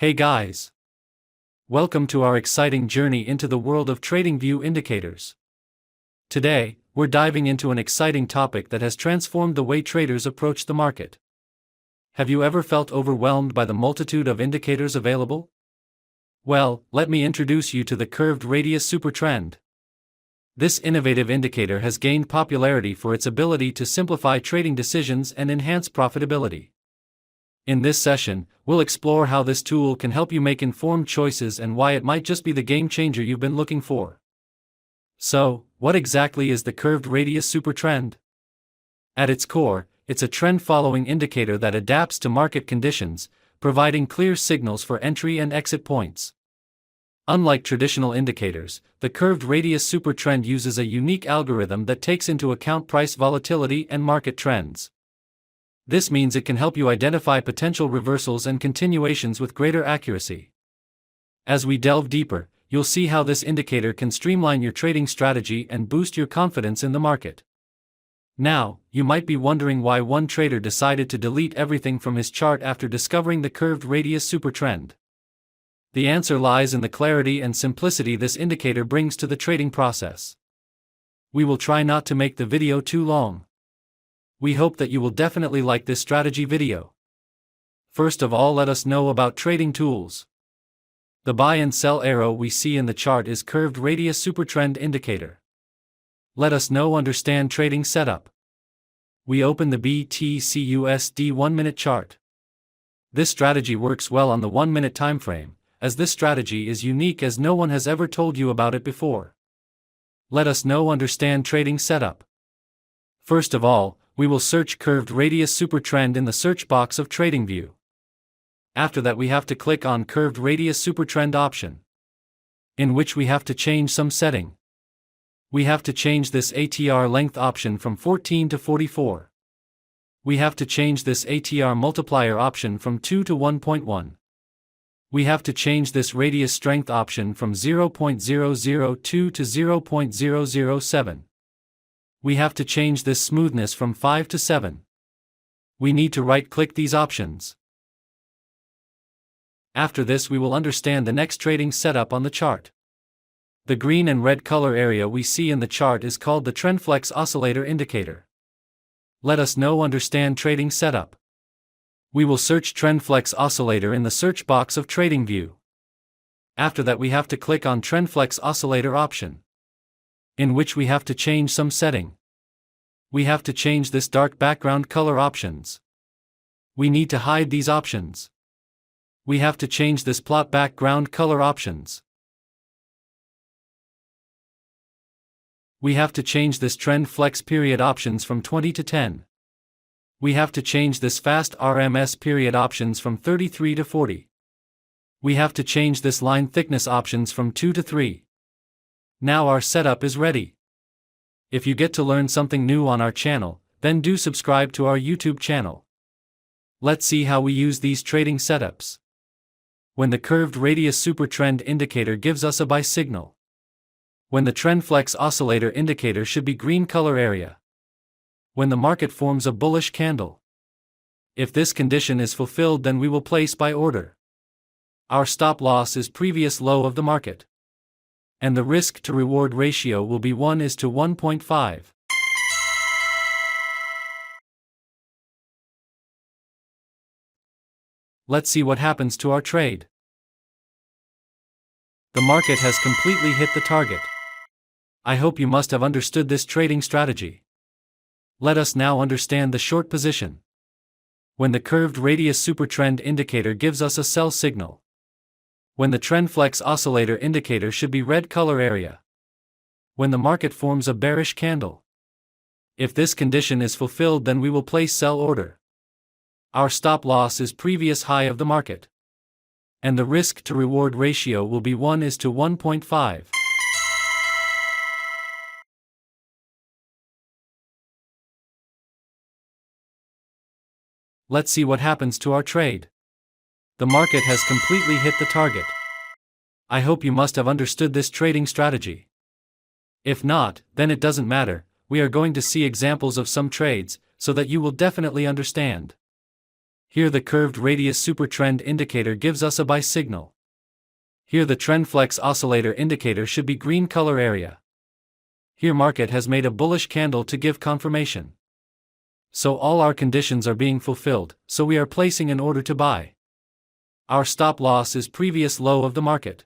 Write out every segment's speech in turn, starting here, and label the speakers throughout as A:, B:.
A: Hey guys! Welcome to our exciting journey into the world of TradingView indicators. Today, we're diving into an exciting topic that has transformed the way traders approach the market. Have you ever felt overwhelmed by the multitude of indicators available? Well, let me introduce you to the Curved Radius Supertrend. This innovative indicator has gained popularity for its ability to simplify trading decisions and enhance profitability. In this session, we'll explore how this tool can help you make informed choices and why it might just be the game changer you've been looking for. So, what exactly is the Curved Radius Supertrend? At its core, it's a trend-following indicator that adapts to market conditions, providing clear signals for entry and exit points. Unlike traditional indicators, the Curved Radius Supertrend uses a unique algorithm that takes into account price volatility and market trends. This means it can help you identify potential reversals and continuations with greater accuracy. As we delve deeper, you'll see how this indicator can streamline your trading strategy and boost your confidence in the market. Now, you might be wondering why one trader decided to delete everything from his chart after discovering the Curved Radius Supertrend. The answer lies in the clarity and simplicity this indicator brings to the trading process. We will try not to make the video too long. We hope that you will definitely like this strategy video. First of all, let us know about trading tools. The buy and sell arrow we see in the chart is Curved Radius Supertrend indicator. Let us know understand trading setup. We open the BTCUSD 1-minute chart. This strategy works well on the 1-minute time frame, as this strategy is unique as no one has ever told you about it before. Let us know understand trading setup. First of all, we will search Curved Radius Supertrend in the search box of TradingView. After that, we have to click on Curved Radius Supertrend option, in which we have to change some setting. We have to change this ATR length option from 14 to 44. We have to change this ATR multiplier option from 2 to 1.1. We have to change this radius strength option from 0.002 to 0.007. We have to change this smoothness from 5 to 7. We need to right-click these options. After this, we will understand the next trading setup on the chart. The green and red color area we see in the chart is called the TrendFlex oscillator indicator. Let us know understand trading setup. We will search TrendFlex oscillator in the search box of TradingView. After that, we have to click on TrendFlex oscillator option, in which we have to change some setting. We have to change this dark background color options. We need to hide these options. We have to change this plot background color options. We have to change this TrendFlex period options from 20 to 10. We have to change this fast RMS period options from 33 to 40. We have to change this line thickness options from 2 to 3. Now our setup is ready. If you get to learn something new on our channel, then do subscribe to our YouTube channel. Let's see how we use these trading setups. When the Curved Radius Supertrend indicator gives us a buy signal. When the TrendFlex oscillator indicator should be green color area. When the market forms a bullish candle. If this condition is fulfilled, then we will place buy order. Our stop loss is previous low of the market. And the risk to reward ratio will be 1:1.5. Let's see what happens to our trade. The market has completely hit the target. I hope you must have understood this trading strategy. Let us now understand the short position. When the Curved Radius Supertrend indicator gives us a sell signal. When the TrendFlex oscillator indicator should be red color area. When the market forms a bearish candle. If this condition is fulfilled, then we will place sell order. Our stop loss is previous high of the market. And the risk to reward ratio will be 1:1.5. Let's see what happens to our trade. The market has completely hit the target. I hope you must have understood this trading strategy. If not, then it doesn't matter, we are going to see examples of some trades, so that you will definitely understand. Here the curved radius supertrend indicator gives us a buy signal. Here the TrendFlex oscillator indicator should be green color area. Here market has made a bullish candle to give confirmation. So all our conditions are being fulfilled, so we are placing an order to buy. Our stop loss is previous low of the market.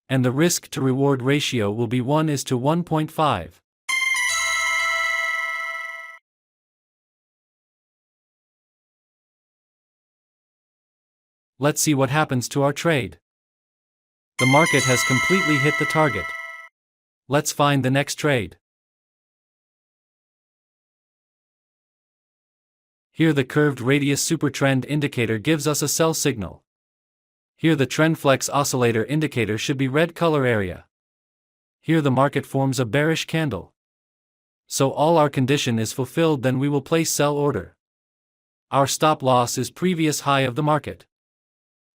A: And the risk to reward ratio will be 1:1.5. Let's see what happens to our trade. The market has completely hit the target. Let's find the next trade. Here the curved radius supertrend indicator gives us a sell signal. Here the TrendFlex oscillator indicator should be red color area. Here the market forms a bearish candle. So all our condition is fulfilled, then we will place sell order. Our stop loss is previous high of the market.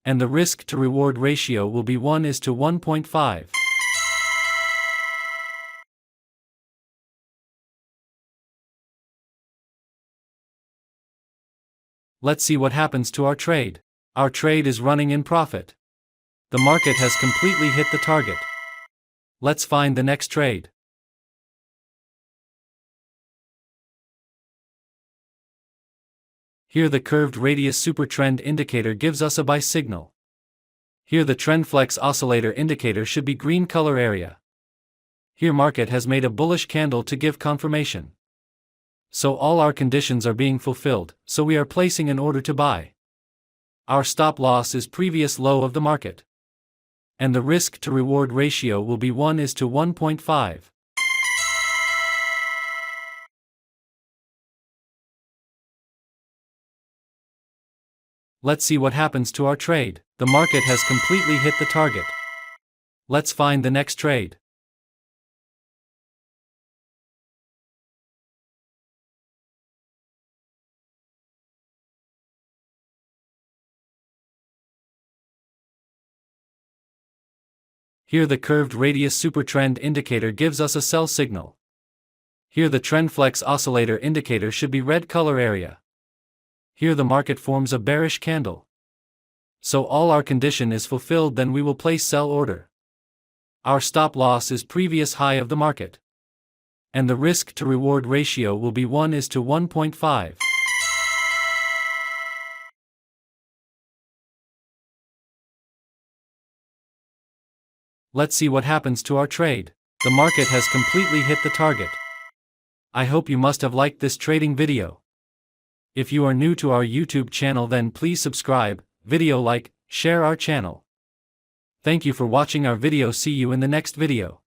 A: And the risk to reward ratio will be 1:1.5. Let's see what happens to our trade. Our trade is running in profit. The market has completely hit the target. Let's find the next trade. Here the curved radius supertrend indicator gives us a buy signal. Here the TrendFlex oscillator indicator should be green color area. Here market has made a bullish candle to give confirmation. So all our conditions are being fulfilled, so we are placing an order to buy. Our stop loss is previous low of the market. And the risk to reward ratio will be 1:1.5. Let's see what happens to our trade. The market has completely hit the target. Let's find the next trade. Here the curved radius supertrend indicator gives us a sell signal. Here the TrendFlex oscillator indicator should be red color area. Here the market forms a bearish candle. So all our condition is fulfilled, then we will place sell order. Our stop loss is previous high of the market. And the risk to reward ratio will be 1:1.5. Let's see what happens to our trade. The market has completely hit the target. I hope you must have liked this trading video. If you are new to our YouTube channel, then please subscribe, video like, share our channel. Thank you for watching our video. See you in the next video.